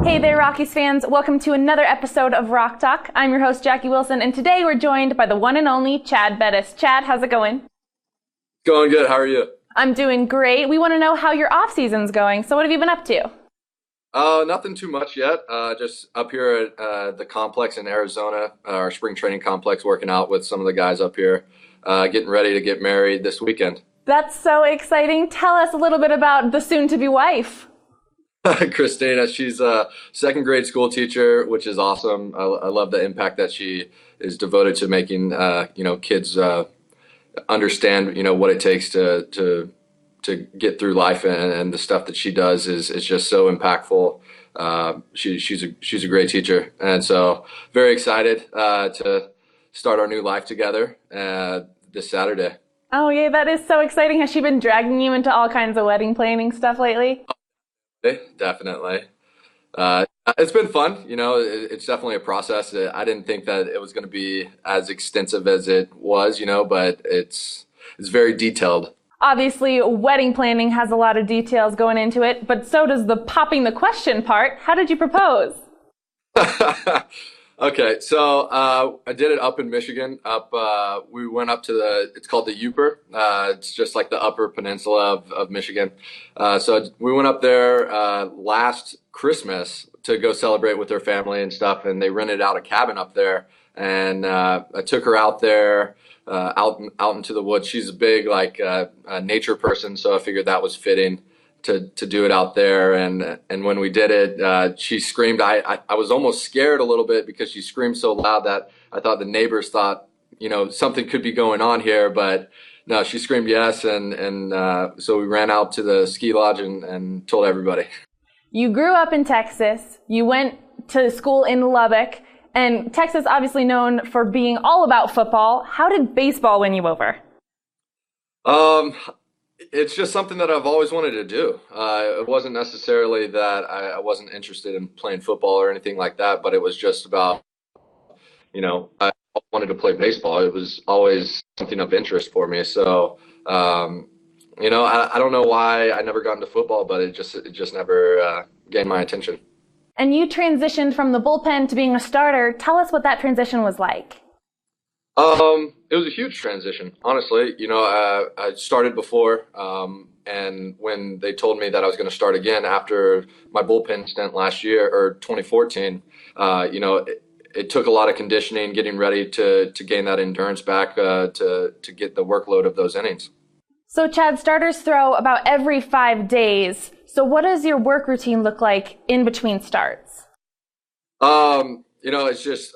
Hey there, Rockies fans. Welcome to another episode of Rock Talk. I'm your host, Jackie Wilson, and today we're joined by the one and only Chad Bettis. Chad, how's it going? Going good. How are you? I'm doing great. We want to know how your off-season's going. So what have you been up to? Nothing too much yet. Just up here at the complex in Arizona, our spring training complex, working out with some of the guys up here, getting ready to get married this weekend. That's so exciting. Tell us a little bit about the soon-to-be wife. Christina, she's a second grade school teacher, which is awesome. I love the impact that she is devoted to making, kids understand, what it takes to get through life, and the stuff that she does is just so impactful. She's a great teacher, and so very excited to start our new life together this Saturday. Oh yeah, that is so exciting. Has she been dragging you into all kinds of wedding planning stuff lately? Definitely. It's been fun. It's definitely a process. I didn't think that it was going to be as extensive as it was, but it's very detailed. Obviously, wedding planning has a lot of details going into it, but so does the popping the question part. How did you propose? Okay, so I did it up in Michigan. We went up to it's called the Upper. It's just like the Upper Peninsula of Michigan. So we went up there last Christmas to go celebrate with her family and stuff, and they rented out a cabin up there. And I took her out there, out into the woods. She's a big nature person, so I figured that was fitting to do it out there. And when we did it, she screamed. I was almost scared a little bit because she screamed so loud that I thought the neighbors thought, something could be going on here. But no, she screamed yes. And so we ran out to the ski lodge and told everybody. You grew up in Texas. You went to school in Lubbock. And Texas obviously known for being all about football. How did baseball win you over? It's just something that I've always wanted to do. It wasn't necessarily that I wasn't interested in playing football or anything like that, but it was just about, I wanted to play baseball. It was always something of interest for me. So, I don't know why I never got into football, but it just never gained my attention. And you transitioned from the bullpen to being a starter. Tell us what that transition was like. It was a huge transition, honestly. I started before, and when they told me that I was going to start again after my bullpen stint last year, or 2014, it took a lot of conditioning, getting ready to gain that endurance back, to get the workload of those innings. So Chad, starters throw about every 5 days. So what does your work routine look like in between starts? It's just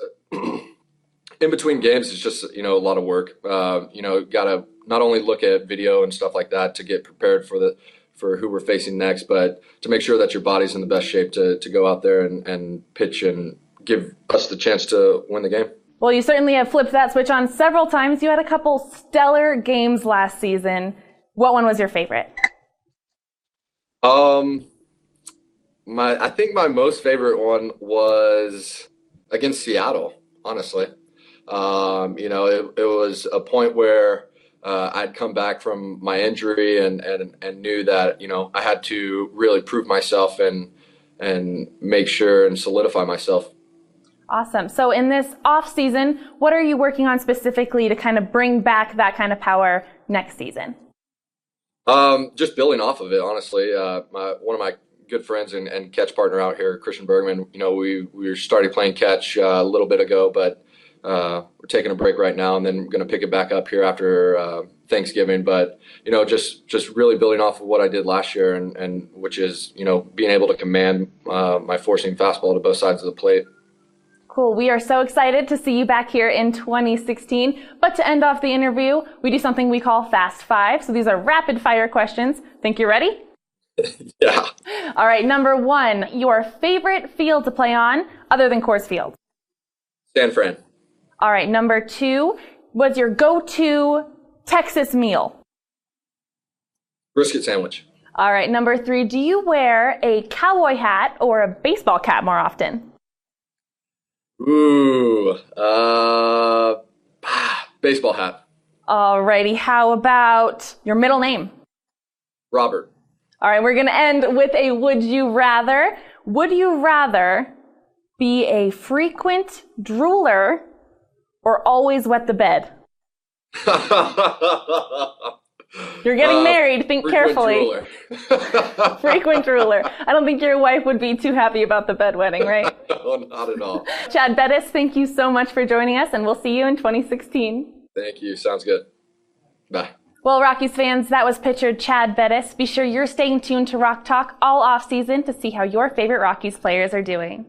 in between games, it's just, a lot of work. Got to not only look at video and stuff like that to get prepared for who we're facing next, but to make sure that your body's in the best shape to go out there and pitch and give us the chance to win the game. Well, you certainly have flipped that switch on several times. You had a couple stellar games last season. What one was your favorite? I think my most favorite one was against Seattle, honestly. It was a point where I'd come back from my injury and knew that, I had to really prove myself and make sure and solidify myself. Awesome. So in this off season, what are you working on specifically to kind of bring back that kind of power next season? Just building off of it, honestly. One of my good friends and catch partner out here, Christian Bergman, we started playing catch a little bit ago, but we're taking a break right now, and then we're going to pick it back up here after Thanksgiving. But just really building off of what I did last year, and which is being able to command my four-seam fastball to both sides of the plate. Cool. We are so excited to see you back here in 2016. But to end off the interview, we do something we call Fast Five. So these are rapid fire questions. Think you're ready? Yeah. All right. Number 1, your favorite field to play on other than Coors Field? San Fran. All right. Number 2, what's your go-to Texas meal? Brisket sandwich. All right. Number 3, do you wear a cowboy hat or a baseball cap more often? Ooh, baseball hat. Alrighty, how about your middle name? Robert. All right, we're going to end with a would you rather. Would you rather be a frequent drooler or always wet the bed? You're getting married. Think carefully. Drooler. Frequent drooler. I don't think your wife would be too happy about the bedwetting, right? No, not at all. Chad Bettis, thank you so much for joining us, and we'll see you in 2016. Thank you. Sounds good. Bye. Well, Rockies fans, that was pitcher Chad Bettis. Be sure you're staying tuned to Rock Talk all offseason to see how your favorite Rockies players are doing.